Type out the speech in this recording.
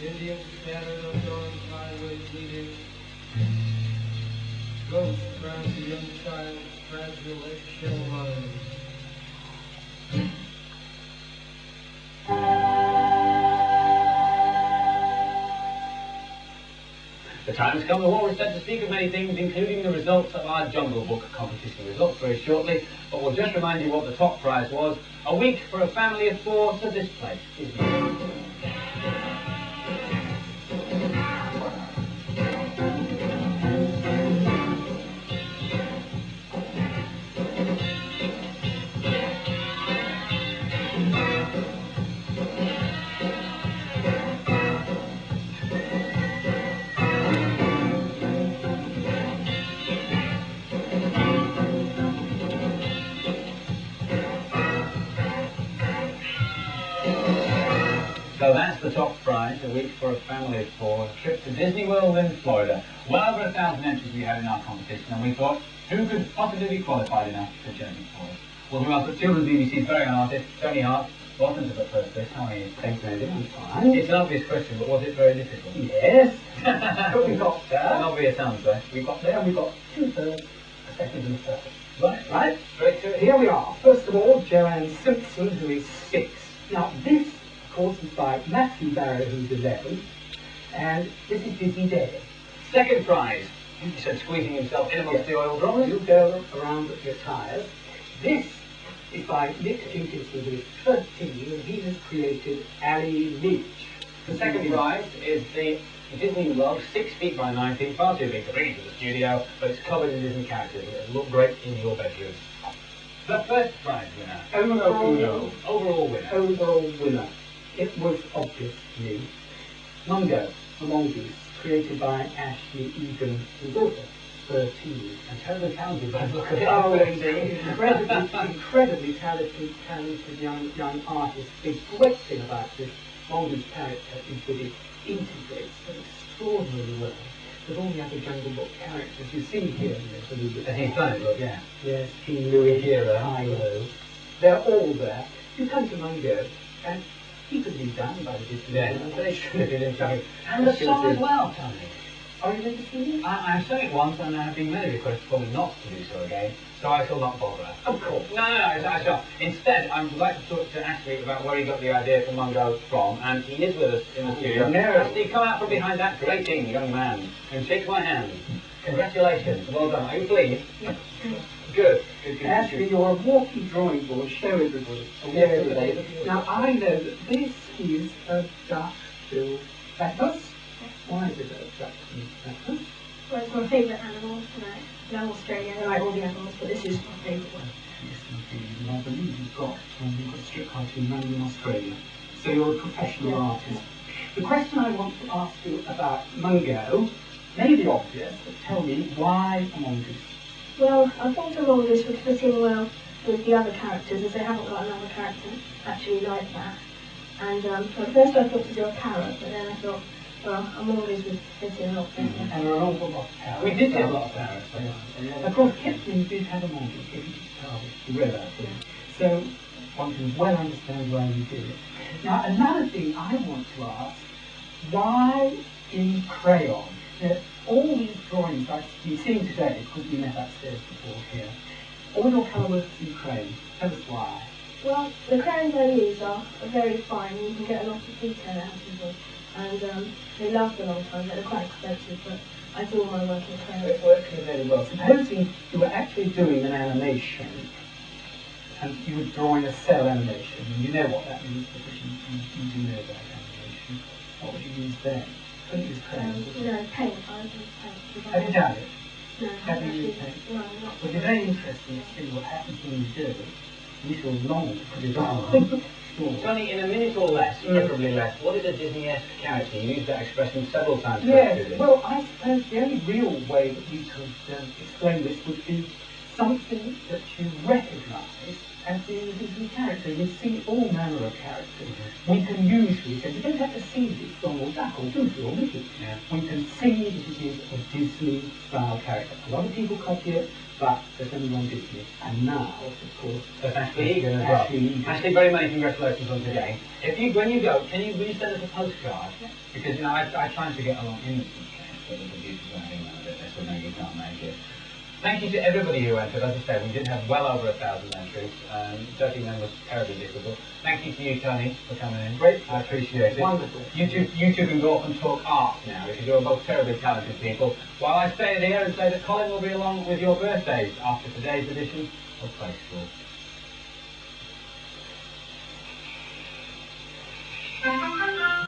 Indian standard on Dawn highway leading. Ghost around the young child's fragile eggshell mind. The time has come, the war is set to speak of many things, including the results of our Jungle Book competition results very shortly, but we'll just remind you what the top prize was. A week for a family of 4 to this place, isn't it? So that's the top prize, a week for a family of 4, a trip to Disney World in Florida. Well over 1,000 entries we had in our competition, and we thought, who could possibly be qualified enough to judge it for us? Well, who else but children's BBC's very own artist, Tony Hart. Welcome to the first list. How are you? Thanks, Andy. I'm fine. It's an obvious question, but was it very difficult? Yes. But we got there. An obvious answer. We got there, and we got 2/3, a second and a third. Right, straight to it. Here we are. First of all, Joanne Simpson, who is 6. Now, this, of course, is by Matthew Barrow, who's 11. And this is Busy Day. Second prize. He said squeezing himself in amongst the oil drums. You go around your tyres. This is by Nick Jenkinson, who is 13, and he has created Ali Leach. The second prize is the Disney Love 6 feet by 9 feet, far too big to bring into the studio, but it's covered in Disney characters. It'll look great in your bedroom. The first prize winner. Overall winner. Overall winner. It was obviously Mungo, the mongoose, created by Ashley EGAN, who's also 13. And terribly talented by the look of it. Oh, incredibly talented young artist. The great thing about this mongoose character is that it integrates so extraordinarily well with all the other Jungle Book characters you see here. And he's done it, look, yeah. Yes, King Louis, Hilo. They're all there. You come to Mungo, and he could be done by the Disney. Yeah, they should have been Tony. And the song as well, Tony. Are you going to see it? I've sung it once, and there have been many requests for me not to do so again, so I shall not bother. Of course. No, I shall. Instead, I would like to talk to Ashley about where he got the idea for Mungo from, and he is with us in the studio. No. Ashley, come out from behind that grating, young man, and shake my hand. Congratulations. Well done. Are you pleased? Yes. Good. Ashley, you're a walking drawing board. Show everybody. Now, I know that this is a duck-billed platypus. Why is it a duck-billed platypus? Well, it's my favourite animal, in Australia. I like all the animals, but this is my favourite one. Yes, I believe you've got a strip cartoon running in Australia. So you're a professional artist. The question I want to ask you about Mungo may be obvious, but tell me, why a mongoose? Well, I thought a mongoose would fit in well with the other characters, as they haven't got another character actually like that. And at first I thought to do a parrot, but then I thought, well, a mongoose would fit in a lot better. And there are an awful lot of parrots. We did get a lot of parrots. Of course, Kipling did have a mongoose. You read that, didn't you? So one can well understand why you did it. Now, another thing I want to ask, why in crayon? Now, all these drawings I've been seeing today, because we met upstairs before here, all your colour works in crayon. Tell us why. Well, the crayons I use are very fine, and you can get a lot of detail out of them. And they last a long time, they're quite expensive, but I do all my work in crayons. It's working very well. Supposing you were actually doing an animation, and you were drawing a cell animation, and you know what that means because you do know about animation. What would you use then? Couldn't use crayons. No, paint. I would use paint. Have you done it? No, Have you used paint? No, not. It'll be very interesting to see what happens when you do it. You shall long to put it on. Johnny, in a minute or less, preferably less, what is a Disney-esque character? You used that expression several times. Yes, well, I suppose the only real way that you could explain this would be something that you recognise as the Disney character. You see all manner of characters. We can usually say, we don't have to see that it's Donald Duck or Goofy or Mickey. Yeah. We can see that it is a Disney-style character. A lot of people copy it, but there's only one Disney. And now, of course, That's Ashley Egan as well. Ashley, very many congratulations once again. When you go, can you resend us a postcard? Yeah. Because, you know, I tried to get along in the case, but the computer's running around a bit there, so no, you can't make it. Thank you to everybody who entered. As I said, we did have well over 1,000 entries. 31 was terribly difficult. Thank you to you, Tony, for coming in. Great. I appreciate it. Wonderful. You two can go off and talk art now, because you're both terribly talented people. While I stay here and say that Colin will be along with your birthdays after today's edition of Play School.